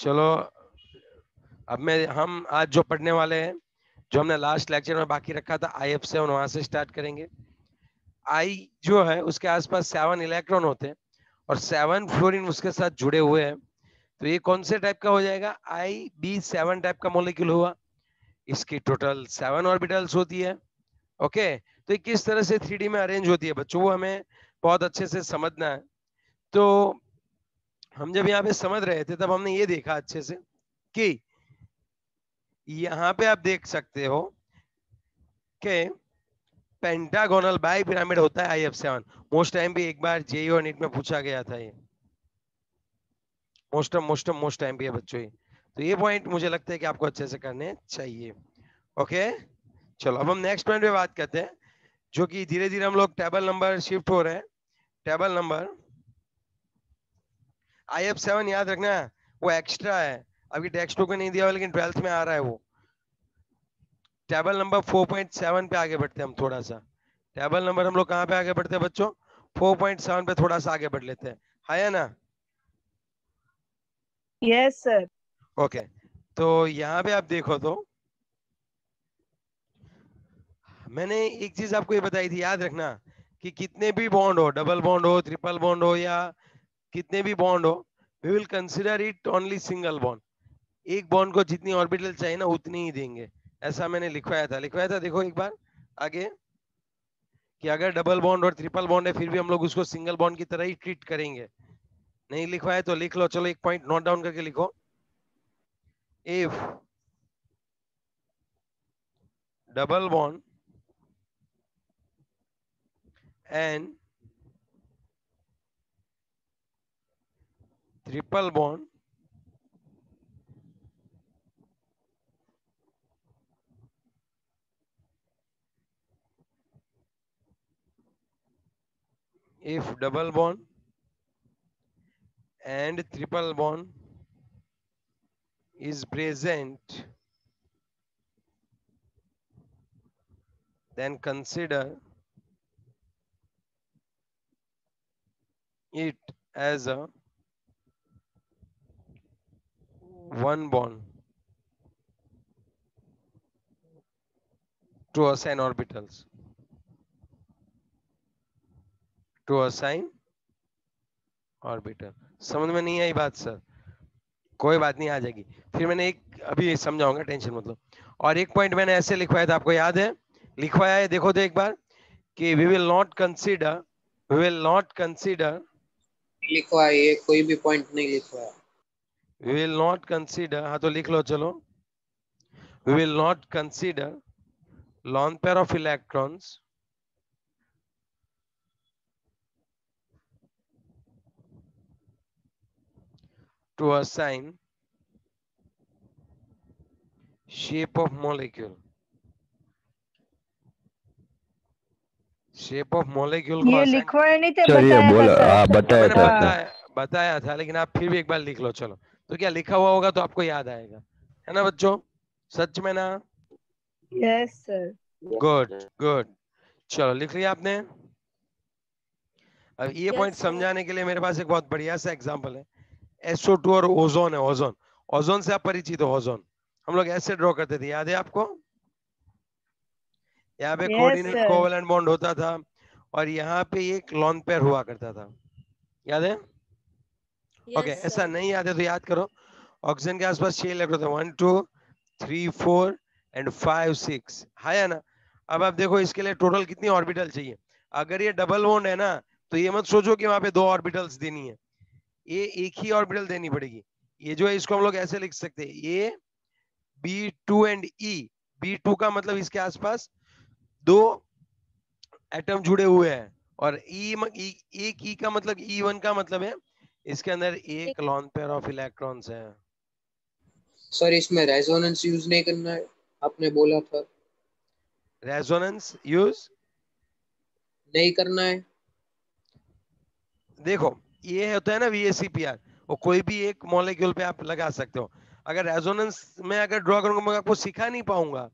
चलो अब हम आज जो पढ़ने वाले हैं, जो हमने लास्ट लेक्चर में बाकी रखा था IF7, वहां से स्टार्ट करेंगे। आई जो है उसके आसपास 7 इलेक्ट्रॉन होते हैं और 7 फ्लोरीन उसके साथ जुड़े हुए हैं। तो ये कौन से टाइप का हो जाएगा? IB7 टाइप का मॉलिक्यूल हुआ। इसकी टोटल 7 ऑर्बिटल्स होती है। ओके, तो ये किस तरह से 3D में अरेंज होती है बच्चों, वो हमें बहुत अच्छे से समझना है। तो हम जब यहाँ पे समझ रहे थे तब हमने ये देखा अच्छे से कि यहाँ पे आप देख सकते हो कि पेंटागोनल बाई पिरामिड होता है IF7। मोस्ट टाइम भी एक बार जेईई और नीट में पूछा गया था ये। मोस्ट टाइम भी है बच्चों ये। तो ये पॉइंट मुझे लगता है कि आपको अच्छे से करने चाहिए। ओके, चलो अब हम नेक्स्ट पॉइंट पे बात करते हैं, जो कि धीरे धीरे हम लोग टेबल नंबर शिफ्ट हो रहे हैं। टेबल नंबर IF7 याद रखना, वो एक्स्ट्रा है, अभी टेक्स्ट बुक में नहीं दिया हुआ लेकिन 12th में आ रहा है वो। टेबल नंबर 4.7 पे आगे बढ़ते हैं हम थोड़ा सा। टेबल नंबर हम लोग कहाँ पे आगे बढ़ते हैं बच्चों? 4.7 पे थोड़ा सा आगे बढ़ लेते हैं, है ना? Yes sir. ओके, तो यहाँ पे आप देखो तो मैंने एक चीज आपको ये बताई थी, याद रखना कि कितने भी बॉन्ड हो, डबल बॉन्ड हो, ट्रिपल बॉन्ड हो, या कितने भी बॉन्ड हो, we will consider it only single bond. एक बॉन्ड को जितनी ऑर्बिटल चाहिए ना उतनी ही देंगे, ऐसा मैंने लिखवाया था। देखो एक बार आगे, कि अगर डबल बॉन्ड और ट्रिपल बॉन्ड है फिर भी हम लोग उसको सिंगल बॉन्ड की तरह ही ट्रीट करेंगे। नहीं लिखवा है तो लिख लो, चलो एक पॉइंट नोट डाउन करके लिखो। If double bond and triple bond if double bond and triple bond is present, then consider it as a one bond to assign orbitals, to assign orbital। समझ में नहीं आई बात सर? कोई बात नहीं, आ जाएगी। फिर मैंने एक अभी समझाऊंगा, टेंशन मत लो। और एक पॉइंट मैंने ऐसे लिखवाया था, आपको याद है? लिखवाया है, देखो तो एक बार, कि we will not consider, we will not consider, लिखवा, ये कोई भी पॉइंट नहीं लिखवाया। वी विल नॉट कंसीडर, हाँ तो लिख लो चलो। We will not consider lone pair of electrons to assign shape of molecule। Shape of molecule को ये असाइन, लिखवाया नहीं थे, सर ये बताया था बोला, सर। हाँ बताया मैंने था हाँ। सर। बताया था, लेकिन आप फिर भी एक बार लिख लो चलो। तो क्या लिखा हुआ होगा तो आपको याद आएगा, है ना बच्चों? सच में ना? Yes sir. गुड गुड, चलो लिख लिया आपने। अब ये पॉइंट Yes, sir. समझाने के लिए मेरे पास एक बहुत बढ़िया सा एग्जांपल है। SO2 और ओजोन है, ओजोन। ओजोन से आप परिचित हो? ओजोन हम लोग ऐसे ड्रॉ करते थे, याद है आपको? यहाँ पे yes coordinate sir. Covalent bond होता था और यहाँ पे एक लॉन पेयर हुआ करता था, याद है? ओके, Yes, ऐसा sir. नहीं याद है तो याद करो। ऑक्सीजन के आसपास 6 इलेक्ट्रॉन थे, 1 2 3 4 एंड 5 6, है ना? अब आप देखो इसके लिए टोटल कितनी ऑर्बिटल चाहिए। अगर ये डबल बॉन्ड है ना, तो ये मत सोचो कि वहां पे 2 ऑर्बिटल्स देनी है, ये एक ही ऑर्बिटल देनी पड़ेगी। ये जो है इसको हम लोग ऐसे लिख सकते हैं, ए B2 एंड E। B2 का मतलब इसके आसपास 2 एटम जुड़े हुए हैं, और एक ई का मतलब E1 का मतलब है इसके अंदर एक लॉन पेयर ऑफ इलेक्ट्रॉन्स है। सर इसमें रेजोनेंस यूज नहीं करना है, आपने बोला था। रेजोनेंस यूज नहीं करना है। देखो ये होता है ना VACPR, वो कोई भी एक मॉलिक्यूल पे आप लगा सकते हो। अगर रेजोनेंस में अगर ड्रॉ करूंगा मैं आपको सिखा नहीं पाऊंगा।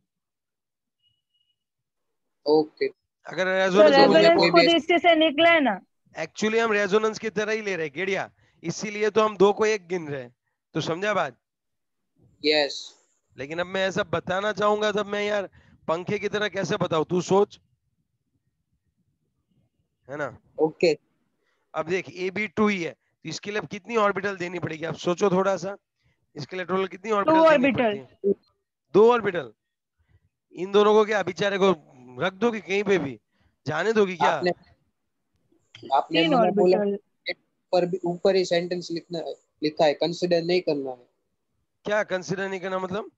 ओके। अगर तो रेजोनेंस में मुझे रेजोनेंस कोई खुद भी इसी से निकला है ना। एक्चुअली हम रेजोनेंस की तरह ही ले रहे हैं गेड़िया, इसीलिए तो हम 2 को 1 गिन रहे हैं। तो समझा बात? यस। लेकिन अब मैं ऐसा बताना चाहूंगा तब मैं यार पंखे की तरह कैसे बताऊं, तू सोच, है ना? ओके। अब देख ए बी टू ही है, तो इसके लिए अब कितनी ऑर्बिटल देनी पड़ेगी, आप सोचो थोड़ा सा। इसके लिए टोटल कितनी 2 ऑर्बिटल देनी पड़ती ऑर्बिटल। है? 2 ऑर्बिटल। इन दोनों को क्या बेचारे को रख दोगी कहीं पे भी, जाने दोगी क्या? आपने आपने 3 मना बोला, ऑर्बिटल। पर भी ऊपर ही सेंटेंस लिखना है, लिखा है कंसिडर नहीं करना है। क्या कंसिडर नहीं करना मतलब?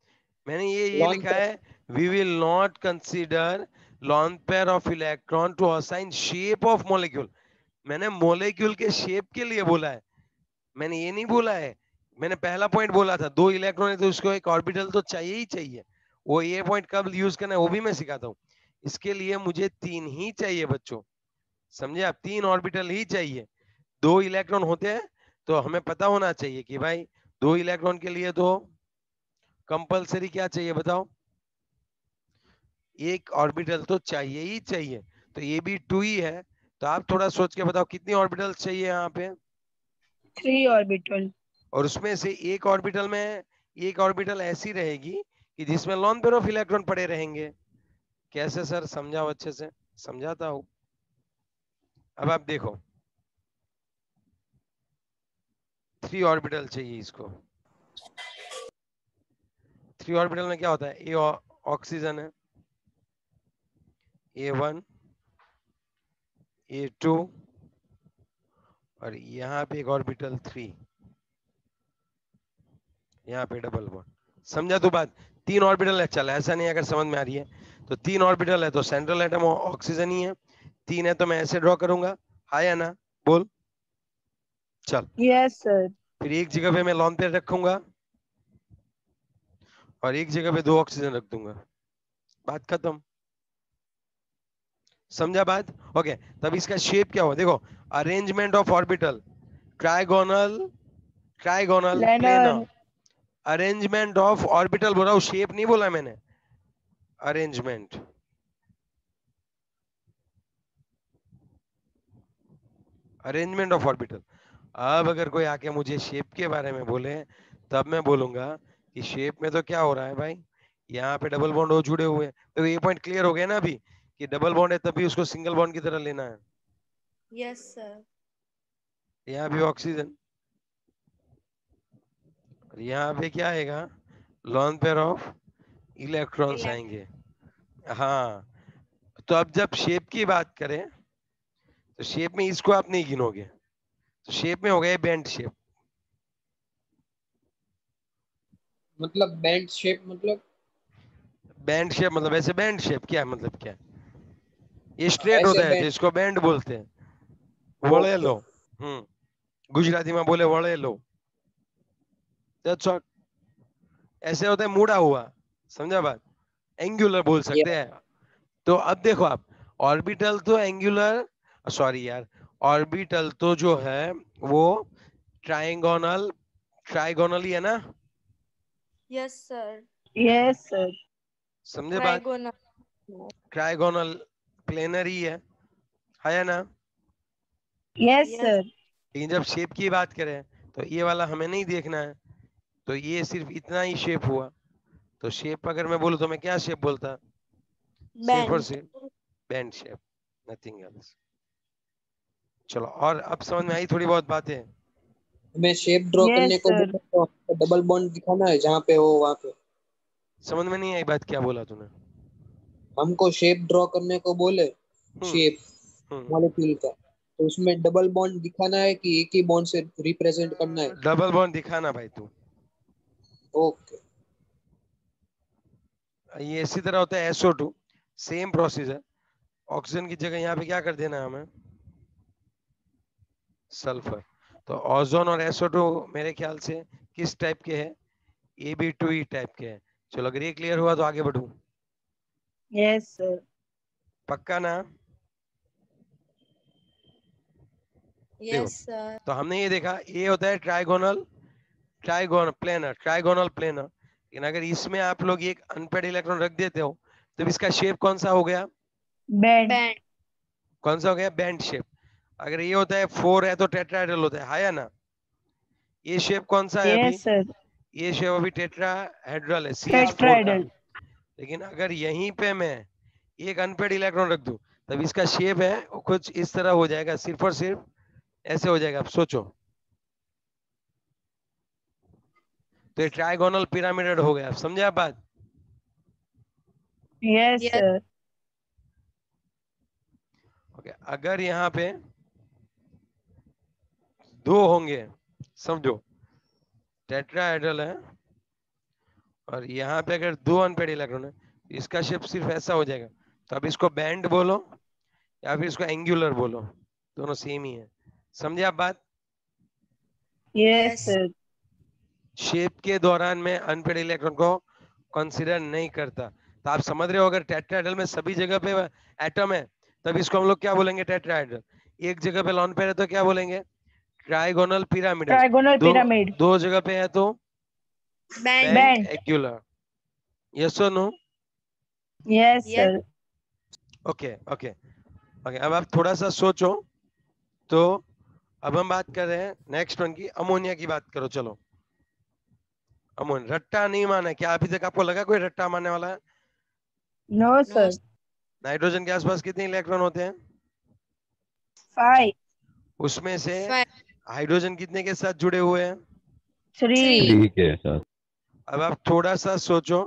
मैंने ये लॉन लिखा पे। है, we will not consider lone pair of electron to assign shape of molecule. मैंने मॉलिक्यूल के शेप के लिए बोला है, मैंने ये नहीं बोला है। मैंने पहला पॉइंट बोला था 2 इलेक्ट्रॉन है तो उसको एक ऑर्बिटल तो चाहिए ही चाहिए। वो ये पॉइंट कब यूज करना है वो भी मैं सिखाता हूँ। इसके लिए मुझे 3 ही चाहिए बच्चों, समझे आप? 3 ऑर्बिटल ही चाहिए। 2 इलेक्ट्रॉन होते हैं तो हमें पता होना चाहिए कि भाई 2 इलेक्ट्रॉन के लिए तो कंपलसरी क्या चाहिए बताओ? एक ऑर्बिटल तो चाहिए ही चाहिए। तो ये भी 2 ही है, तो आप थोड़ा सोच के बताओ कितनी ऑर्बिटल चाहिए यहाँ पे? 3 ऑर्बिटल। और उसमें से एक ऑर्बिटल में, एक ऑर्बिटल ऐसी रहेगी कि जिसमें लॉन पेयर ऑफ इलेक्ट्रॉन पड़े रहेंगे। कैसे सर, समझाओ अच्छे से। समझाता हूं। अब आप देखो 3 ऑर्बिटल चाहिए इसको। 3 ऑर्बिटल में क्या होता है? ए ऑक्सीजन है, A1 A2 और यहाँ पे एक ऑर्बिटल 3, यहाँ पे डबल बॉन्ड। समझा तू बात? 3 ऑर्बिटल है, चल ऐसा नहीं अगर समझ में आ रही है तो 3 ऑर्बिटल है तो सेंट्रल एटम ऑक्सीजन ही है। 3 है तो मैं ऐसे ड्रॉ करूंगा, हाँ या ना? बोल। चल यस सर। फिर एक जगह पे मैं लॉन पेयर रखूंगा और एक जगह पे 2 ऑक्सीजन रख दूंगा, बात खत्म। समझा बात? ओके। तब इसका शेप क्या हुआ देखो, arrangement of orbital, trigonal, trigonal planar. Planar. Arrangement of orbital बोला हूं, शेप नहीं बोला मैंने, अरेंजमेंट। Arrangement of orbital. अब अगर कोई आके मुझे शेप के बारे में बोले तब मैं बोलूंगा कि शेप में तो क्या हो रहा है भाई, यहाँ पे डबल बॉन्ड हो जुड़े हुए हैं, तो ये पॉइंट क्लियर हो गया ना अभी कि डबल बॉन्ड है तभी उसको सिंगल बॉन्ड की तरह लेना है। Yes sir. यहाँ भी ऑक्सीजन और यहाँ पे क्या आएगा? लॉन पेयर ऑफ इलेक्ट्रॉन्स आएंगे। हाँ, तो अब जब शेप की बात करें तो शेप में इसको आप नहीं गिनोगे, तो शेप में हो गया बेंड शेप। मतलब बैंड शेप मतलब? बैंड शेप मतलब ऐसे बैंड शेप क्या है, मतलब क्या है? ये स्ट्रेट ऐसे होता है बैंड। जिसको बैंड बोलते हैं। ओके। वळेलो। गुजराती में बोले वळेलो। That's all. ऐसे होता है मुड़ा हुआ, समझा बात? एंगुलर बोल सकते हैं। तो अब देखो आप, ऑर्बिटल तो एंगुलर, सॉरी यार, ऑर्बिटल तो जो है वो ट्राइगोनल, ट्राइगोनल ही है ना? Yes sir. Yes sir. समझे बात? ट्राइगोनल। ट्राइगोनल प्लेनर ही है या ना? Yes yes. सर। लेकिन जब शेप की बात करें तो ये वाला हमें नहीं देखना है, तो ये सिर्फ इतना ही शेप हुआ। तो शेप अगर मैं बोलूं तो मैं क्या शेप बोलता? सिर्फ और बेंट। सिर्फ बैंड शेप, नथिंग एल्स। चलो, और अब समझ में आई थोड़ी बहुत बातें? हमें शेप ड्रॉ करने यस को सर। बोले तो डबल बॉन्ड दिखाना है जहाँ पे हो वहाँ पे। समझ में नहीं आई बात, क्या बोला तूने? हमको शेप ड्रॉ करने को बोले, हम्म शेप हम्म मॉलिक्यूल का, तो उसमें डबल बॉन्ड दिखाना है कि एक ही बॉन्ड से रिप्रेजेंट करना है? डबल बॉन्ड दिखाना भाई तू। ओके। ये इसी तरह होता है SO2, सेम प्रोसीजर। ऑक्सीजन की जगह यहाँ पे क्या कर देना है हमें? सल्फर। तो ओजोन और SO2 मेरे ख्याल से किस टाइप के हैं? AB2E टाइप के हैं। चलो, अगर ये क्लियर हुआ तो आगे बढ़ू। Yes sir. पक्का ना? देखो, यस सर। तो हमने ये देखा, ये होता है trigonal, trigonal planar, trigonal planar. लेकिन अगर इसमें आप लोग एक अनपेड इलेक्ट्रॉन रख देते हो तो इसका शेप कौन सा हो गया? बैंड। बेंट। कौन सा हो गया? Band shape. अगर ये होता है 4 है तो टेट्राहेड्रल होता है, हाँ या ना? ये शेप कौन सा है अभी? Yes, sir. ये शेप अभी टेट्राहेड्रल है, CH4 का। Tetrahedral. लेकिन अगर यहीं पे मैं एक अनपेड इलेक्ट्रॉन रख दूं तब इसका शेप है वो कुछ इस तरह हो जाएगा, सिर्फ और सिर्फ ऐसे हो जाएगा। अब सोचो, तो ये ट्राइगोनल पिरामिड हो गया। समझे आप बात? Yes, Yes. sir. ओके, अगर यहाँ पे दो होंगे, समझो टेट्राहेड्रल है और यहाँ पे अगर दो अनपेड इलेक्ट्रॉन है, इसका शेप सिर्फ ऐसा हो जाएगा। तो अब इसको बैंड बोलो या फिर इसको एंगुलर बोलो, दोनों सेम ही है। समझे आप बात? Yes, Yes. sir. शेप के दौरान मैं अनपेड इलेक्ट्रॉन को कंसीडर नहीं करता। तो आप समझ रहे हो, अगर टेट्राहेड्रल में सभी जगह पे एटम है तब इसको हम लोग क्या बोलेंगे? टेट्राहेड्रल। एक जगह पे लॉन पेयर है तो क्या बोलेंगे? Trigonal pyramid. Trigonal दो pyramid. दो जगह पे है तो Band. Band. एंगुलर। यस और no? Yes, Yes. sir. Okay okay okay. अब आप थोड़ा सा सोचो। तो अब हम बात कर रहे हैं नेक्स्ट वन की, अमोनिया की बात करो। चलो, अमोनिया रट्टा नहीं माना है क्या? अभी तक आपको लगा कोई रट्टा मानने वाला है? No, sir. नाइट्रोजन के आसपास कितने इलेक्ट्रॉन होते हैं? 5, उसमें से 5. हाइड्रोजन कितने के साथ जुड़े हुए हैं? 3, ठीक है सर। अब आप थोड़ा सा सोचो,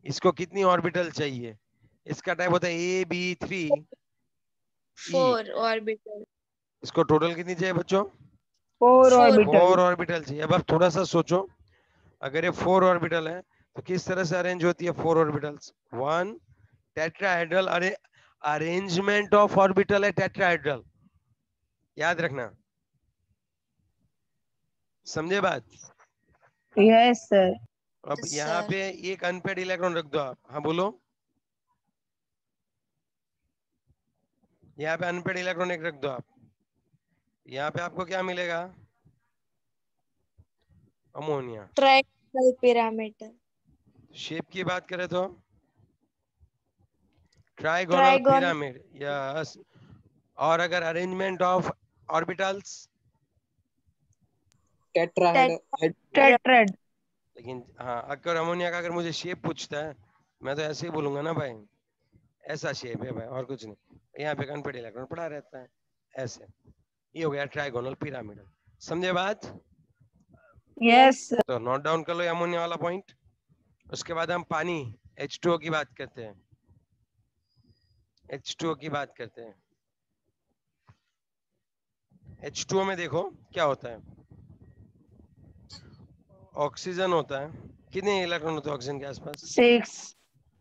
इसको कितनी ऑर्बिटल चाहिए? इसका टाइप होता है AB3। 4 orbital. इसको टोटल कितनी चाहिए बच्चों? 4 4. orbital. 4 ऑर्बिटल चाहिए। अब आप थोड़ा सा सोचो, अगर ये 4 ऑर्बिटल है तो किस तरह से अरेंज होती है 4 ऑर्बिटल्स? 1 टेट्राहेड्रल। अरे अरेंजमेंट ऑफ ऑर्बिटल है टेट्राहेड्रल, याद रखना। समझे बात? Yes, sir. अब Yes, यहाँ sir. पे एक अनपेड इलेक्ट्रॉन रख दो आप। हाँ बोलो। यहाँ पे अनपेड इलेक्ट्रॉन एक रख दो आप। यहाँ पे आपको क्या मिलेगा? अमोनिया। Trigonal pyramid. शेप की बात करें तो ट्राइगोनल Trigon. पिरामिड। यस। और अगर arrangement of orbitals? Tetrahedral. Tetrad. लेकिन हाँ, अगर अमोनिया का अगर मुझे शेप पूछता है मैं तो ऐसे ही बोलूंगा ना भाई, ऐसा शेप है भाई और कुछ नहीं। यहाँ पे अनपेड इलेक्ट्रॉन पड़ा रहता है ऐसे। ये हो गया ट्राइगोनल पिरामिड। समझे बात? Yes, sir. तो नोट डाउन कर लो अमोनिया वाला पॉइंट। उसके बाद हम पानी H2O की बात करते हैं। H2O की बात करते हैं। H2O में देखो क्या होता है। ऑक्सीजन होता है। कितने इलेक्ट्रॉन होते हैं ऑक्सीजन के आसपास? 6,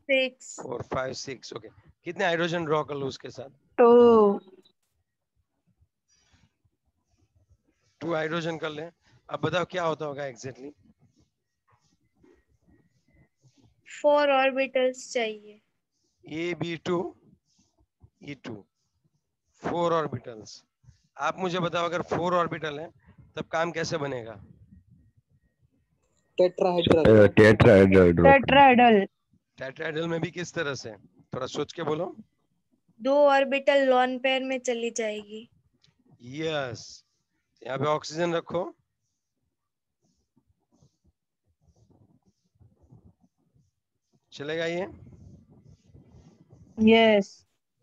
6. 4 5 6। ओके, कितने हाइड्रोजन ड्रॉ कर लो उसके साथ? 2, 2 हाइड्रोजन कर ले। अब बताओ क्या होता होगा एग्जैक्टली? 4 orbitals चाहिए. AB2 E2 4 orbitals. आप मुझे बताओ, अगर 4 ऑर्बिटल है तब काम कैसे बनेगा? Tetrahedral. Tetrahedral draw. tetrahedral. Tetrahedral में भी किस तरह से? थोड़ा सोच के बोलो। 2 orbital lone pair में चली जाएगी. यस। यहाँ पे ऑक्सीजन रखो, चलेगा ये? Yes.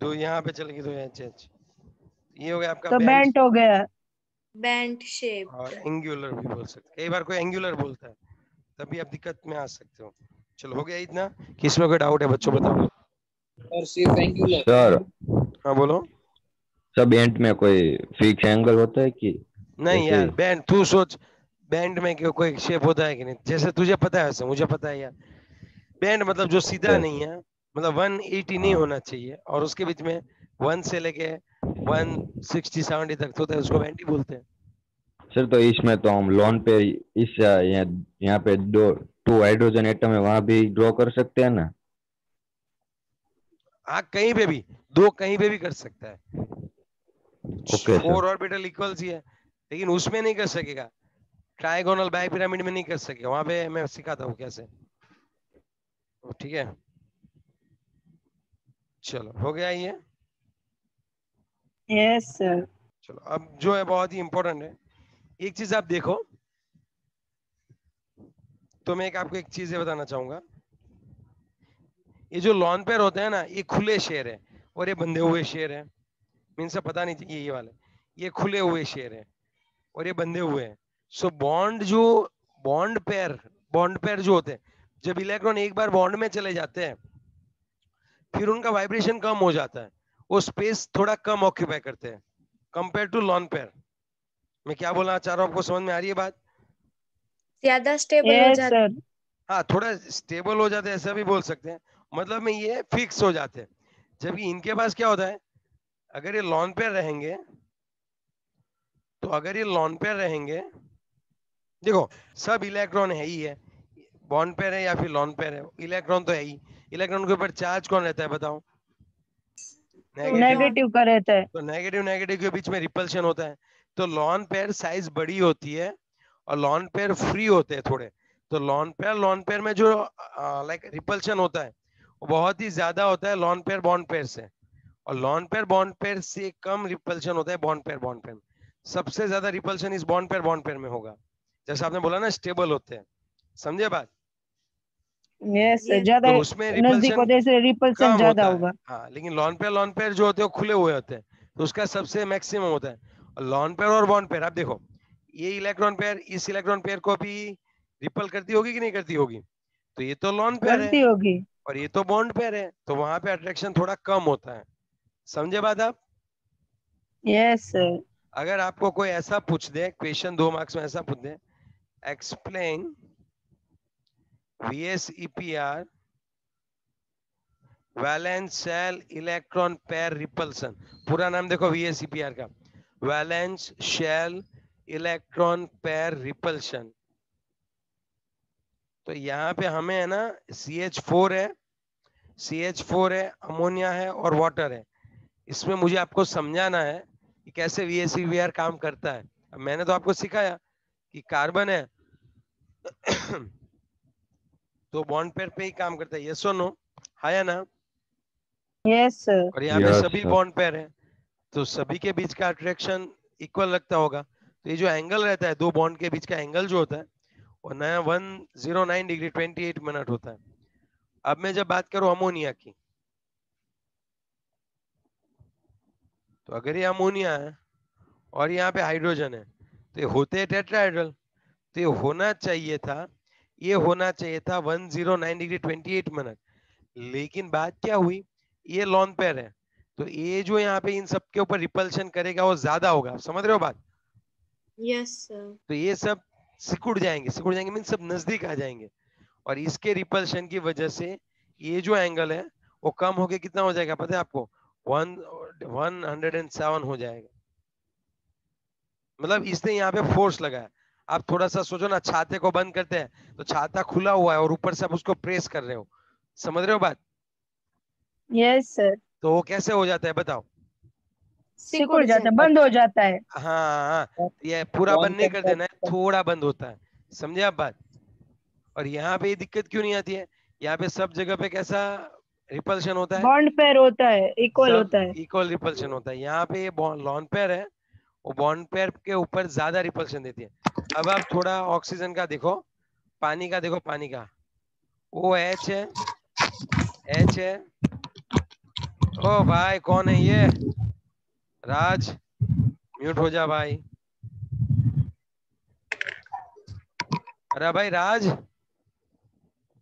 दो यहाँ पे चलेगी, दो HH। ये हो गया आपका तो बैंड। bent हो गया. Band shape. और एंगुलर भी बोल सकते, कई बार कोई एंगुलर बोलता है तभी आप दिक्कत में आ सकते हो। चलो, हो गया इतना कि इसमें कोई डाउट है बच्चों? बताओ। और सिर्फ एंगुलर। सर हाँ बोलो। सब एंड में कोई फिक्स एंगल होता है कि नहीं ऐसे यार, ही? बैंड तू सोच, बैंड में क्यों कोई शेप होता है कि नहीं? जैसे तुझे पता है वैसे मुझे पता है यार। बैंड मतलब जो सीधा नहीं है, मतलब 180 नहीं हाँ। होना चाहिए और उसके बीच में 1 से लेके 160 70 तक होता है, उसको बैंड ही बोलते हैं। सर तो इसमें तो हम लोन पे इस यहाँ पे 2 हाइड्रोजन एटम है, वहां भी ड्रॉ कर सकते हैं ना? हाँ, कहीं पे भी, दो कहीं पे भी कर सकता है। Okay sir. 4 ऑर्बिटल इक्वल्स ही है, लेकिन उसमें नहीं कर सकेगा। ट्राइगोनल बाई पिरामिड में नहीं कर सकेगा। वहां पे मैं सिखाता हूँ कैसे। ठीक है, चलो हो गया ये। Yes, sir. चलो अब जो है बहुत ही इंपॉर्टेंट है, एक चीज आप देखो, तो मैं आपको एक चीज ये बताना चाहूंगा, ये जो लॉन पेयर होते हैं ना, ये खुले शेयर है और ये बंधे हुए शेयर है। मीन्स पता नहीं चाहिए ये वाले, ये खुले हुए शेयर है और ये बंधे हुए हैं। सो बॉन्ड पेयर जो होते हैं, जब इलेक्ट्रॉन एक बार बॉन्ड में चले जाते हैं फिर उनका वाइब्रेशन कम हो जाता है, वो स्पेस थोड़ा कम ऑक्यूपाई करते हैं कंपेयर टू लॉन पेयर। मैं क्या बोलना चाह रहा हूँ, आपको समझ में आ रही है बात? ज्यादा स्टेबल हो Yes, जाता sir. हाँ, थोड़ा स्टेबल हो जाते हैं, ऐसा भी बोल सकते हैं। मतलब में ये फिक्स हो जाते हैं, जबकि इनके पास क्या होता है, अगर ये लॉन पेयर रहेंगे तो अगर ये लॉन पेयर रहेंगे, देखो सब इलेक्ट्रॉन है ही है, बॉन्ड पेयर है या फिर लॉन पेयर है, इलेक्ट्रॉन तो है ही। इलेक्ट्रॉन के ऊपर चार्ज कौन रहता है बताओ? नेगेटिव। Negative का रहता है. तो नेगेटिव के बीच में रिपल्शन होता है। तो लॉन पेयर साइज बड़ी होती है और लॉन पेयर फ्री होते हैं थोड़े। तो लॉन पेयर में जो लाइक रिपल्शन होता है वो बहुत ही ज्यादा होता है लॉन पेयर बॉन्ड पेयर से, और लॉन पेयर बॉन्ड पेयर से कम रिपल्शन होता है बॉन्ड पेयर में। सबसे ज्यादा रिपल्शन इस बॉन्ड पेयर में होगा, जैसे आपने बोला ना स्टेबल होते हैं, समझे बात? Yes, sir. Yes. ज्यादा तो उसमें नजदीक रिपल्शन होते से रिपल्सन कम ज्यादा होता है। होगा. हाँ, लेकिन लॉन पेयर जो होते हैं वो खुले हुए होते हैं, तो उसका सबसे मैक्सिमम होता है। और लॉन पेयर और बॉन्ड पेयर, आप देखो ये इलेक्ट्रॉन पेयर इस इलेक्ट्रॉन पेयर को भी रिपल करती होगी कि नहीं करती होगी? तो ये तो लॉन पेयर करती है होगी. और ये तो बॉन्ड पेयर है, तो वहां पे अट्रैक्शन थोड़ा कम होता है। समझे बात आप? Yes, sir. अगर आपको कोई ऐसा पूछ दे क्वेश्चन 2 मार्क्स में, ऐसा पूछ दे explain VSEPR valence shell electron pair repulsion, पूरा नाम देखो VSEPR का, valence shell electron pair repulsion. तो यहाँ पे हमें है ना CH4 है, अमोनिया है और वाटर है। इसमें मुझे आपको समझाना है कि कैसे VSEPR काम करता है। अब मैंने तो आपको सिखाया कि कार्बन है तो बॉन्ड पेयर पे ही काम करता है, यस और नो? हाँ या ना? Yes, sir. और यहाँ पे Yes, सभी sir. बॉन्ड पेयर है, तो सभी के बीच का अट्रैक्शन इक्वल लगता होगा। तो ये जो एंगल रहता है दो बॉन्ड के बीच का एंगल जो होता है वो नया 109 डिग्री 28 मिनट होता है। अब मैं जब बात करूं अमोनिया की, तो अगर ये अमोनिया है और यहाँ पे हाइड्रोजन है तो ये होते हैं टेट्राहेड्रल। तो ये होना चाहिए था 109 डिग्री 28 मिनट। लेकिन बात क्या हुई, ये लॉन पेयर है, तो ये जो यहाँ पे इन सब के ऊपर रिपल्शन करेगा वो ज्यादा होगा। समझ रहे हो बात? Yes sir. तो ये सब सिकुड़ जाएंगे मीन सब नजदीक आ जाएंगे, और इसके रिपल्शन की वजह से ये जो एंगल है वो कम होके कितना हो जाएगा पता है आपको? 107 हो जाएगा। मतलब इसने यहाँ पे फोर्स लगाया। आप थोड़ा सा सोचो ना, छाते को बंद करते हैं तो छाता खुला हुआ है और ऊपर से आप उसको प्रेस कर रहे हो, समझ रहे हो बात? Yes, sir. तो वो कैसे हो जाता है बताओ? सिकुड़ जाता है, बंद हो जाता है. हाँ, ये पूरा बंद नहीं कर देना है, थोड़ा बंद होता है, समझे आप बात? और यहाँ पे ये दिक्कत क्यों नहीं आती है? यहाँ पे सब जगह पे कैसा रिपल्शन होता है? बॉन्ड पेयर होता है, इक्वल सब होता है. इक्वल रिपल्शन होता है। यहाँ पे ये लॉन पेयर है, वो बॉन्ड पेयर के ऊपर ज्यादा रिपल्शन देती है। अब आप थोड़ा ऑक्सीजन का देखो, पानी का देखो, पानी का OH है, H है। ओ भाई कौन है ये? राज, म्यूट हो जा भाई। अरे भाई राज,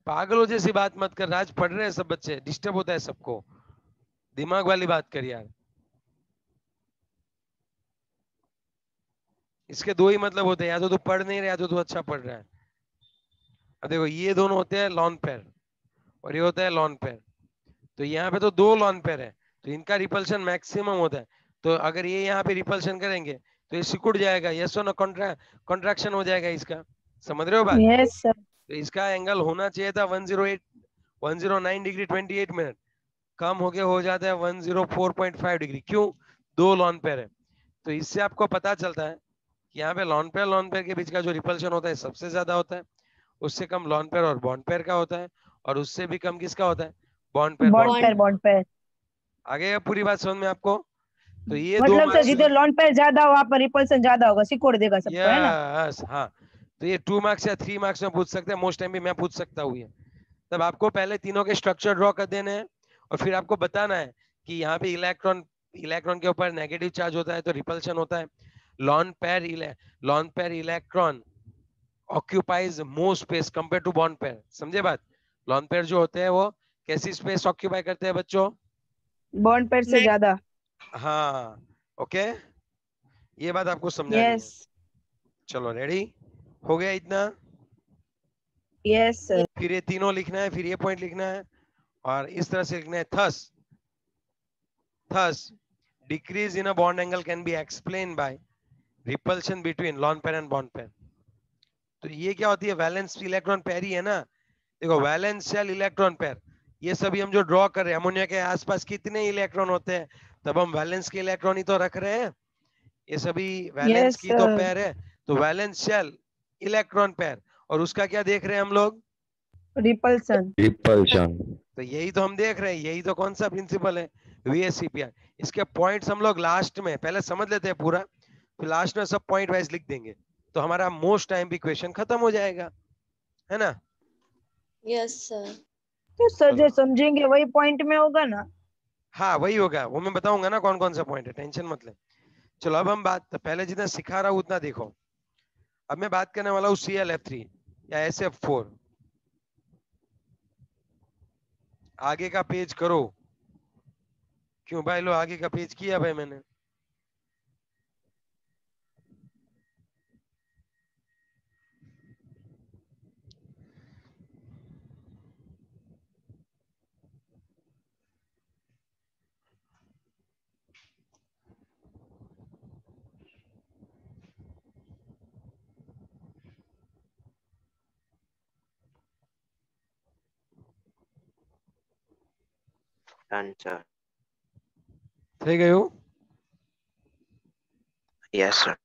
पागलों जैसी बात मत कर। राज, पढ़ रहे हैं सब बच्चे, डिस्टर्ब होता है सबको, दिमाग वाली बात कर यार। इसके दो ही मतलब होते हैं, या तो तू पढ़ नहीं रहा, या तो तू अच्छा पढ़ रहा है। अब देखो ये दोनों होते हैं लॉन पेयर और ये होता है लॉन पेयर। तो यहाँ पे तो दो लॉन पेयर है, तो इनका रिपल्शन मैक्सिमम होता है। तो अगर ये यहाँ पे रिपल्शन करेंगे तो ये सिकुड़ जाएगा, यस और नो? कॉन्ट्रैक्शन हो जाएगा इसका, समझ रहे हो बात? Yes, sir. तो इसका एंगल होना चाहिए था 109 डिग्री 28 मिनट, कम हो गया, हो जाता है 104.5 डिग्री। क्यों? दो लॉन पेयर है। तो इससे आपको पता चलता है कि यहाँ पे लॉन पेयर के बीच का जो रिपल्शन होता है सबसे ज्यादा होता है, उससे कम लॉन पेयर और बॉन्ड पेयर का होता है, और उससे भी कम किसका होता है? Bond pair. Bond pair. आगे पूरी बात समझ में आपको? तो ये दो मतलब सर मार्क्स जिधर लॉन्ड पेयर ज्यादा हो वहाँ पर रिपल्सन ज्यादा होगा, सिकोड़ देगा सबको, है ना? यस, हाँ। तो ये 2 मार्क्स या 3 मार्क्स में पूछ सकते हैं, मोस्ट टाइम भी मैं पूछ सकता हूँ ये। तब आपको पहले तीनों के स्ट्रक्चर ड्रॉ कर देने हैं और फिर आपको बताना है कि यहाँ पे इलेक्ट्रॉन के ऊपर नेगेटिव चार्ज होता है तो रिपल्शन होता है। Lone pair electron occupies more space compare to bond pair. समझे बात? लॉन पेयर जो होते हैं वो कैसी स्पेस ऑक्यूपाई करते हैं बच्चों? बॉन्ड पेयर से मैं ज्यादा। हाँ, ओके, ये बात आपको समझानी है। यस चलो रेडी हो गया इतना? Yes sir. फिर ये तीनों लिखना है, फिर ये पॉइंट लिखना है और इस तरह से लिखना है। Thus decrease in a bond angle can be explained by repulsion between lone pair and bond pair। तो ये क्या होती है? वैलेंस इलेक्ट्रॉन पेयर ही है ना। देखो वैलेंस शेल इलेक्ट्रॉन पेयर, ये सभी हम जो ड्रॉ कर रहे हैं, अमोनिया के आसपास कितने इलेक्ट्रॉन होते हैं, तब हम वैलेंस के इलेक्ट्रॉन ही तो रख रहे हैं। ये सभी वैलेंस यस की तो सर। पेयर है, तो वैलेंस शेल इलेक्ट्रॉन पेयर, और उसका क्या देख रहे हैं हम लोग? रिपल्सन। रिपल्शन। तो यही तो हम देख रहे हैं, यही तो कौन सा प्रिंसिपल है? VSCPR। इसके पॉइंट्स हम लोग लास्ट में पहले समझ लेते हैं पूरा, फिर लास्ट में सब पॉइंट वाइज लिख देंगे, तो हमारा मोस्ट टाइम भी क्वेश्चन खत्म हो जाएगा, है ना? Yes sir. तो सर जो चलो, समझेंगे वही पॉइंट में होगा ना? हाँ वही होगा, वो मैं बताऊंगा ना कौन कौन सा पॉइंट है, टेंशन मत ले। चलो अब हम बात, पहले जितना सिखा रहा हूँ उतना देखो। अब मैं बात करने वाला हूँ ClF3 या SF4। आगे का पेज करो। क्यों भाई लो, आगे का पेज किया भाई मैंने। Done, sir. થઈ ગયું? Yes, sir.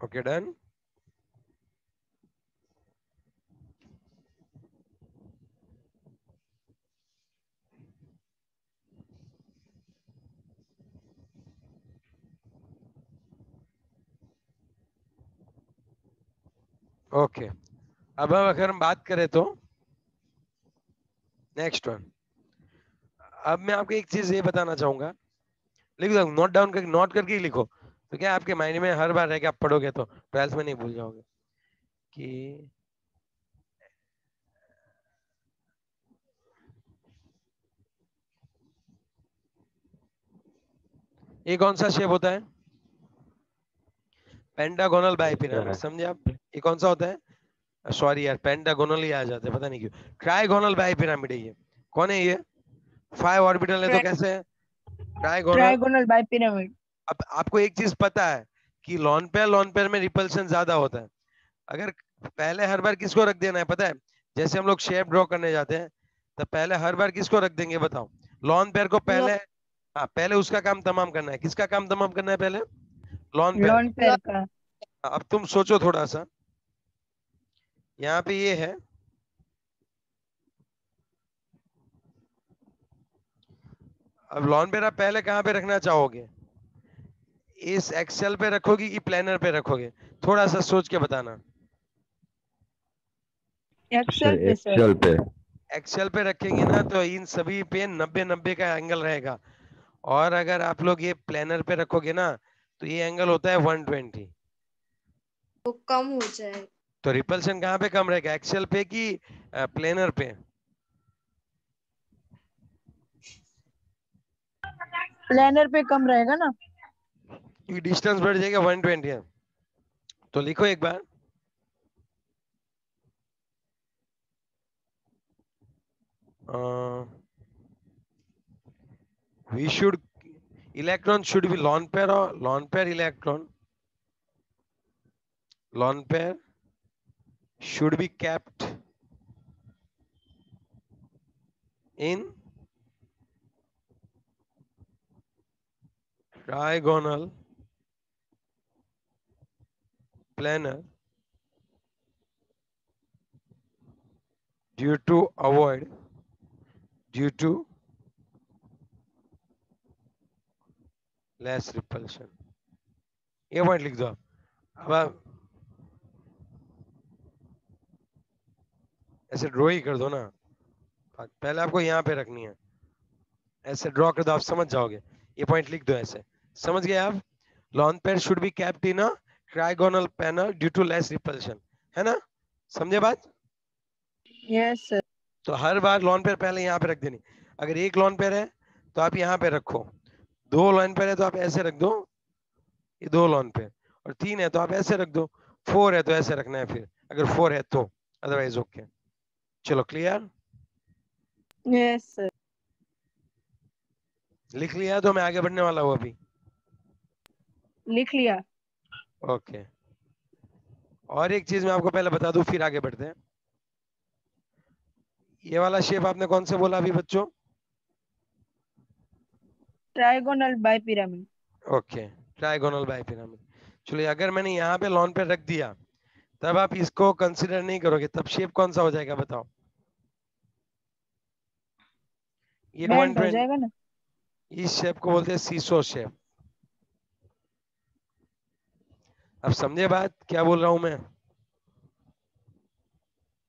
Okay done. Okay, अब अगर हम बात करें तो नेक्स्ट वन। अब मैं आपको एक चीज ये बताना चाहूंगा, लिख दो, नोट डाउन करके, नोट करके ही लिखो, तो क्या आपके माइंड में हर बार रह के आप पढ़ोगे तो 12th में नहीं भूल जाओगे कि ये कौन सा शेप होता है? पेंटागोनल बाइपिरामिड। समझे आप? ये कौन सा होता है? सॉरी यार, पेंटागोनल ही आ जाते हैं, पता नहीं क्यों। ट्राइगोनल बाइपिरामिड है ये। कौन है ये? 5 ऑर्बिटल है तो कैसे है? ट्राइगोनल। ट्राइगोनल बाइपिरामिड। अब आपको एक चीज पता है कि लॉन पेयर में रिपल्शन ज्यादा होता है। अगर पहले हर बार किसको रख देना है पता है? जैसे हम लोग शेप ड्रॉ करने जाते हैं, तो पहले हर बार किसको रख देंगे बताओ? लॉन पेयर को पहले। हाँ, पहले उसका काम तमाम करना है। किसका काम तमाम करना है पहले? लॉन पेयर लॉन पेयर का। का। अब तुम सोचो थोड़ा सा, यहाँ पे ये है, अब लॉन पेयर आप पहले कहाँ पे रखना चाहोगे? इस एक्सेल पे रखोगे कि प्लानर पे रखोगे? थोड़ा सा सोच के बताना। एक्सेल पे सर। एक्सेल पे। एक्सेल पे रखेंगे ना तो इन सभी पे 90-90 का एंगल रहेगा, और अगर आप लोग ये प्लानर पे रखोगे ना तो ये एंगल होता है 120। वो कम हो जाए। तो रिपल्शन कहाँ पे कम रहेगा, एक्सेल पे कि प्लेनर पे? प्लानर पे कम रहेगा ना। क्योंकि डिस्टेंस बढ़ जाएगा 120 है। तो लिखो एक बार, we should electron should be lone pair or lone pair electron, lone pair should be kept in trigonal planar due to less repulsion. ये पॉइंट लिख दो आप। अब आप ऐसे ड्रॉ ही कर दो ना, पहले आपको यहाँ पे रखनी है, ऐसे ड्रॉ कर दो, आप समझ जाओगे। ये पॉइंट लिख दो ऐसे, समझ गए आप? Lone pair should be kept in a trigonal panel due to less repulsion, है ना? समझे बात? Yes sir. तो हर बार लॉन पेयर पहले यहाँ पे रख देनी। अगर एक लॉन पेयर है तो आप यहाँ पे रखो, 2 लॉन पेयर है तो आप ऐसे रख दो, ये 2 लॉन पेयर, और 3 है तो आप ऐसे रख दो, 4 है तो ऐसे रखना है फिर, अगर 4 है तो, अदरवाइज ओके। चलो क्लियर? Yes sir. लिख लिया? तो मैं आगे बढ़ने वाला हूँ अभी। लिख लिया। ओके, और एक चीज मैं आपको पहले बता दूं फिर आगे बढ़ते हैं। ये वाला शेप आपने कौन से बोला अभी बच्चों? Trigonal bipyramid. Okay, trigonal bipyramid. चलिए, अगर मैंने यहाँ पे लॉन पे रख दिया तब आप इसको कंसीडर नहीं करोगे, तब शेप कौन सा हो जाएगा बताओ? ये बेल्ट हो जाएगा ना। इस शेप को बोलते हैं सीसो शेप। अब समझे बात क्या बोल रहा हूं मैं?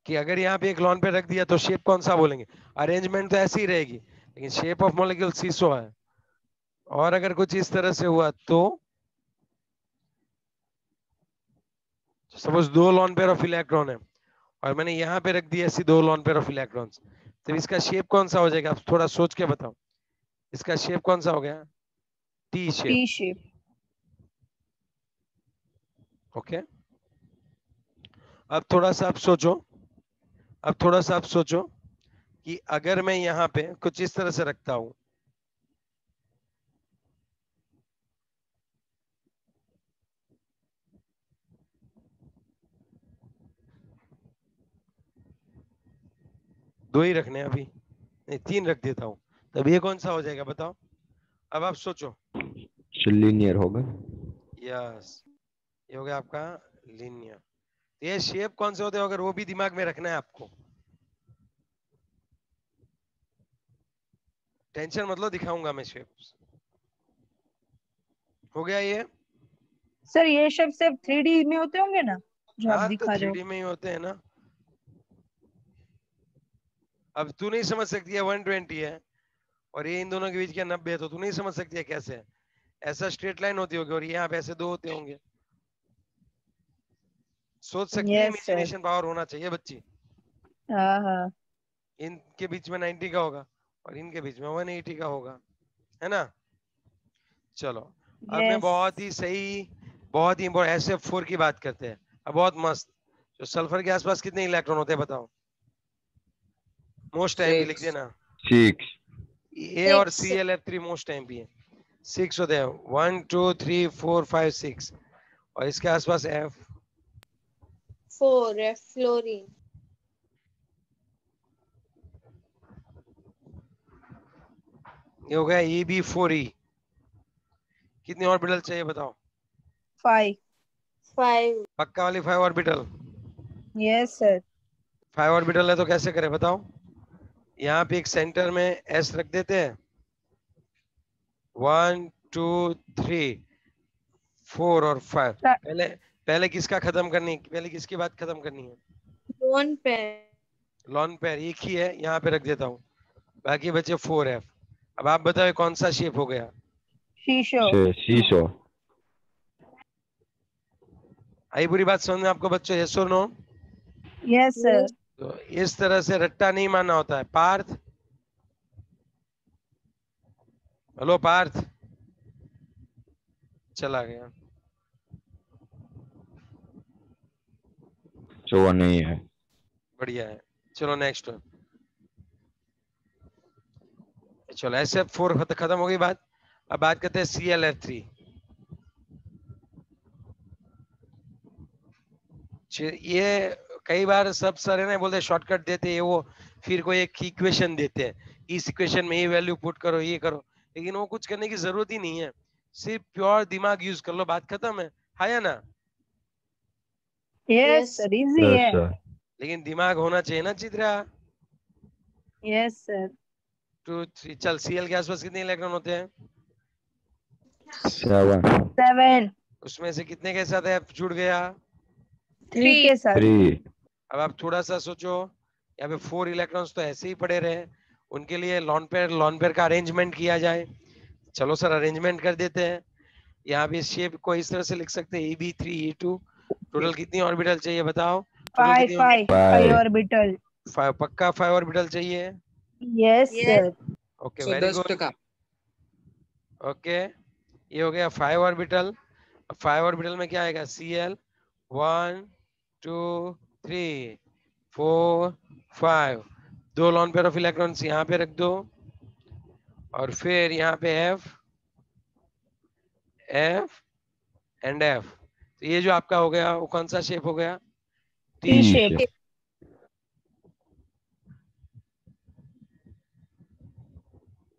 कि अगर यहाँ पे एक लॉन पे रख दिया तो शेप कौन सा बोलेंगे? अरेंजमेंट तो ऐसी ही रहेगी, लेकिन शेप ऑफ मॉलिक्यूल सीसो है। और अगर कुछ इस तरह से हुआ तो suppose 2 lawn pair of electron है और मैंने यहाँ पे रख दिया ऐसी 2 लॉन पेयर ऑफ इलेक्ट्रॉन्स, तो इसका शेप कौन सा हो जाएगा? आप थोड़ा सोच के बताओ, इसका शेप कौन सा हो गया? T shape. T shape. Okay, अब थोड़ा सा आप सोचो कि अगर मैं यहाँ पे कुछ इस तरह से रखता हूं, दो ही रखने हैं अभी, नहीं 3 रख देता हूं, तब ये कौन सा हो जाएगा बताओ? अब आप सोचो। लीनियर होगा। यस, ये हो गया आपका लीनियर। ये शेप कौन से होते हैं अगर वो भी दिमाग में रखना है आपको। टेंशन मतलब दिखाऊंगा मैं शेप्स। हो गया ये? सर ये शेप सिर्फ 3D में होते होंगे ना जो आप हाँ, तो दिखा रहे हो? 3D में ही होते हैं ना। अब तू नहीं समझ सकती है 120 है और ये इन दोनों के बीच क्या 90 है, तो तू नहीं समझ सकती है कैसे है। ऐसा स्ट्रेट लाइन होती होगी और यहाँ पे ऐसे 2 होते होंगे। सोच सकती है, यस सर। इमेजिनेशन पावर होना चाहिए बच्ची। हाँ हाँ। इनके बीच में 90 का होगा और इनके बीच में 180 का होगा, है ना? चलो, अब मैं यस। बहुत ही सही, बहुत ही इम्पोर्टेंट SF4 की बात करते हैं। अब बहुत मस्त, जो सल्फर के आसपास कितने इलेक्ट्रॉन होते हैं बताओ? मोस्ट टाइम भी लिख 6 देना। 6। ए और 6 ClF3 मोस्ट टाइम भी है। 6 होते हैं, 1 2 3 4 5 6, और इसके आसपास F 4 है फ्लोरीन। ये हो गया EB4E। कितनी ऑर्बिटल चाहिए बताओ? 5। 5 पक्का वाली 5 ऑर्बिटल? Yes sir. 5 ऑर्बिटल है तो कैसे करें बताओ? यहाँ पे एक सेंटर में S रख देते हैं, 1 2 3 4 और 5। पहले पहले किसका खत्म करनी, पहले किसकी बात खत्म करनी है? Lone pair. लॉन पेयर एक ही है, यहाँ पे रख देता हूँ, बाकी बचे 4F। अब आप बताओ कौन सा शेप हो गया? शीशो। शीशो। आई पूरी बात समझ में आपको बच्चों? यस और नो? Yes sir. तो इस तरह से रट्टा नहीं मानना होता है। पार्थ, हेलो पार्थ, चला गया, जो नहीं है। बढ़िया है। चलो नेक्स्ट, चलो SF4 खत्म हो गई बात। अब बात करते हैं ClF3। ये कई बार सब सर है ना बोलते शॉर्टकट देते हैं वो, फिर कोई एक इक्वेशन देते हैं, इस इक्वेशन में ये वैल्यू पुट करो, ये करो, लेकिन वो कुछ करने की जरूरत ही नहीं है। सिर्फ प्योर दिमाग यूज कर लो, बात खत्म है या ना? Yes Yes. Sir, easy yes है। सर। लेकिन दिमाग होना चाहिए ना चित्रा। Yes sir. 2 3 चल, Cl के आसपास कितने इलेक्ट्रॉन होते हैं? 7 7 उसमें से कितने के साथ F जुड़ गया? 3 के साथ। 3 अब आप थोड़ा सा सोचो, यहाँ पे 4 इलेक्ट्रॉन्स तो ऐसे ही पड़े रहे, उनके लिए लॉन पेयर का अरेंजमेंट किया जाए। चलो सर अरेंजमेंट कर देते हैं। यहाँ पे शेप को इस तरह से लिख सकते हैं EB3 E2। टोटल कितनी ऑर्बिटल चाहिए बताओ? टोटल 5 कितनी 5 5 ऑर्बिटल। 5 पक्का 5 ऑर्बिटल चाहिए। Yes Yes. Sir. Okay very good. 110%। Okay ये हो गया 5 ऑर्बिटल। 5 ऑर्बिटल में क्या आएगा? Cl 1 2 3 4 5। 2 lawn pair of electrons यहाँ पे रख दो, और फिर यहाँ पे F एंड F। तो ये जो आपका हो गया वो कौन सा शेप हो गया? T T shape. shape।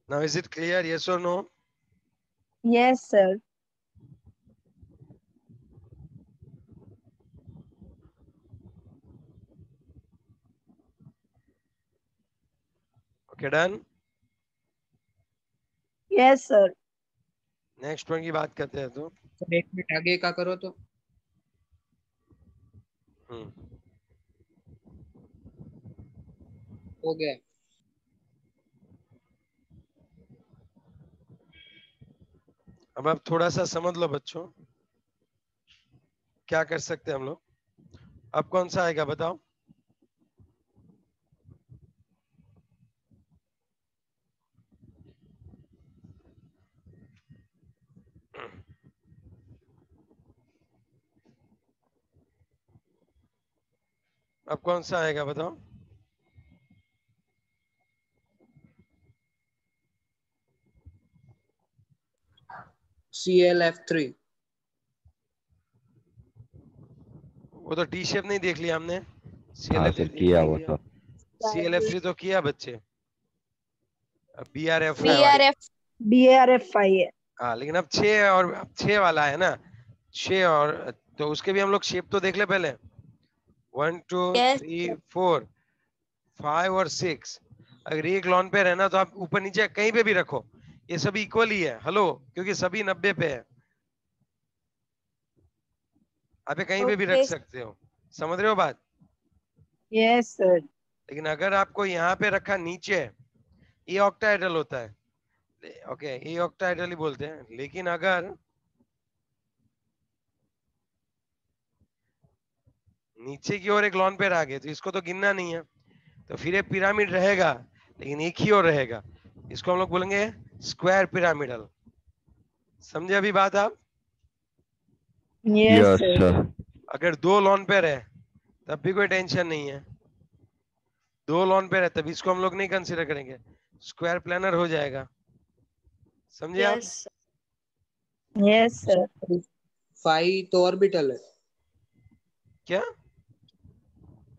Now is it clear, yes और no? Yes sir. Okay done. Yes sir. Next one की बात करते हैं तो सर 1 मिनट आगे का करो तो। हो गया। अब आप थोड़ा सा समझ लो बच्चों, क्या कर सकते हैं हम लोग। अब कौन सा आएगा बताओ? अब कौन सा आएगा बताओ? ClF3। वो तो टी शेप नहीं देख लिया हमने। हाँ ClF3 सर देख किया नहीं वो लिया। तो। ClF3 तो किया बच्चे। अब BrF है। BRF. BRF5 है। हाँ लेकिन अब 6 और 6 वाला है ना, 6 और तो उसके भी हम लोग शेप तो देख ले पहले। 1 2 Yes. 3 4 5 और 6। अगर एक लॉन पेयर है ना तो आप ऊपर नीचे कहीं पे भी रखो, ये सभी इक्वल ही है। हेलो, क्योंकि सभी 90 पे है, आप ये कहीं पे भी रख Okay. सकते हो। समझ रहे हो बात? Yes sir. लेकिन अगर आपको यहाँ पे रखा नीचे, ये ऑक्टाहेड्रल होता है। ओके ये ऑक्टाहेड्रल ही बोलते हैं। लेकिन अगर नीचे की ओर एक लॉन पेयर आ गए तो इसको तो गिनना नहीं है, तो फिर ये पिरामिड रहेगा लेकिन एक ही ओर रहेगा। इसको हम लोग बोलेंगे स्क्वायर पिरामिडल। समझे अभी बात आप? Yes yes sir. सर। अगर 2 लॉन पेयर है तब भी कोई टेंशन नहीं है। 2 लॉन पेयर है तब इसको हम लोग नहीं कंसीडर करेंगे, स्क्वायर प्लानर हो जाएगा। समझे आप? Yes. Yes sir. 5 तो ऑर्बिटल है। क्या?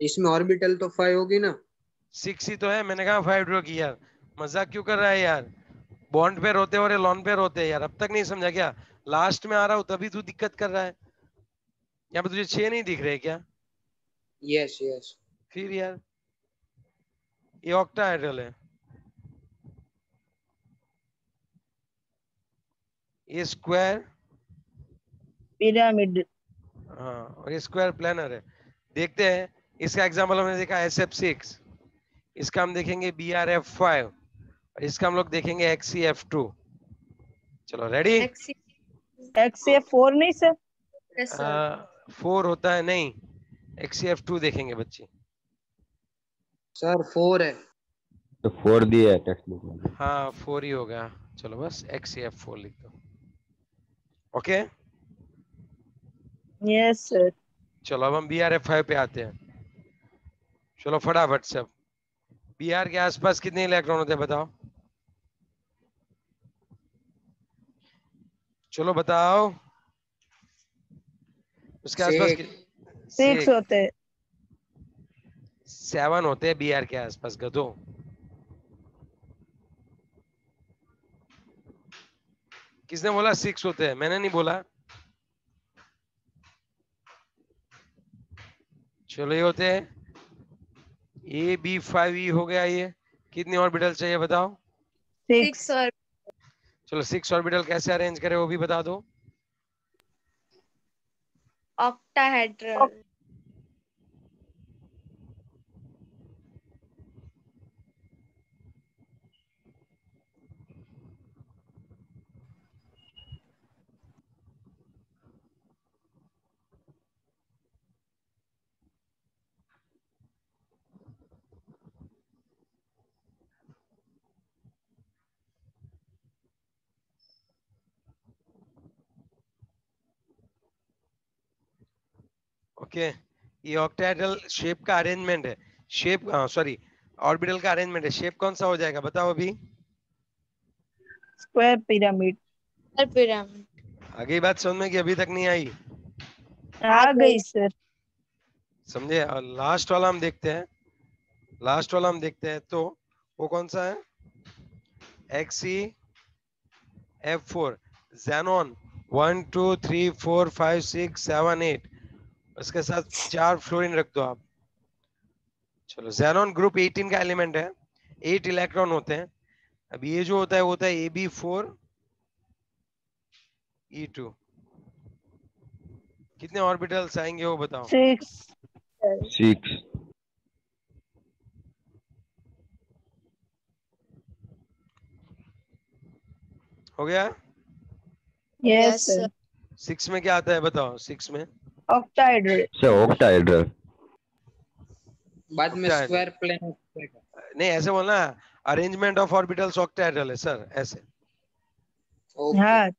इसमें ऑर्बिटल तो 5 होगी ना। 6 ही तो है, मैंने कहा 5 ड्रॉ की। यार मजाक क्यों कर रहा है यार? बॉन्ड पेयर होते और लॉन पेयर होते हैं यार, अब तक नहीं समझा क्या? लास्ट में आ रहा हूं तभी तू दिक्कत कर रहा है। यहाँ पे तुझे 6 नहीं दिख रहे क्या? Yes yes. फिर यार ये ऑक्टाहेड्रल है, ये स्क्वायर, पिरामिड। हाँ और ये स्क्वायर प्लानर है। देखते हैं इसका एग्जांपल हमने देखा SF6, इसका हम देखेंगे BrF5, और इसका हम लोग देखेंगे XCF2। चलो रेडी? XF4 नहीं सर? Yes, sir. 4 होता है नहीं, XCF2 देखेंगे बच्चे। सर 4 है। तो 4 दिया है टेक्स्ट बुक में। हाँ 4 ही होगा। चलो बस XCF4 लिख दो। Okay yes sir. चलो अब हम BrF5 पे आते हैं। चलो फटाफट से, अब Br के आसपास कितने इलेक्ट्रॉन होते हैं बताओ? चलो बताओ। उसके आसपास 6 होते हैं। 7 होते हैं Br के आसपास गधो। किसने बोला 6 होते हैं? मैंने नहीं बोला। चलो ये होते हैं AB5E हो गया। ये कितनी ऑर्बिटल चाहिए बताओ? 6 और चलो 6 ऑर्बिटल कैसे अरेंज करें वो भी बता दो। ऑक्टाहेड्रल। ओके, ये ऑक्टाहेड्रल शेप का अरेंजमेंट है। शेप सॉरी ऑर्बिटल का अरेंजमेंट है। शेप कौन सा हो जाएगा बताओ अभी? Square pyramid. पिरामिड। आगे बात समझ में कि अभी तक नहीं आई? आ गई सर। समझे? और लास्ट वाला हम देखते हैं। लास्ट वाला हम देखते हैं तो वो कौन सा है? XeF4 Xenon 1 2 3 4 5 6 7 8 उसके साथ 4 फ्लोरीन रख दो आप। चलो Xenon ग्रुप 18 का एलिमेंट है, 8 इलेक्ट्रॉन होते हैं। अब ये जो होता है वो होता है Ab4E2। कितने ऑर्बिटल्स आएंगे वो बताओ? 6। 6। हो गया? Yes sir. 6 में क्या आता है बताओ? 6 में ऑक्टाहेड्रल। Sir octahedral. बाद में octahedral। Square plane. नहीं ऐसे बोलना, अरेंजमेंट ऑफ ऑर्बिटल्स ऑक्टाहेड्रल है सर, ऐसे। ओके। हाँ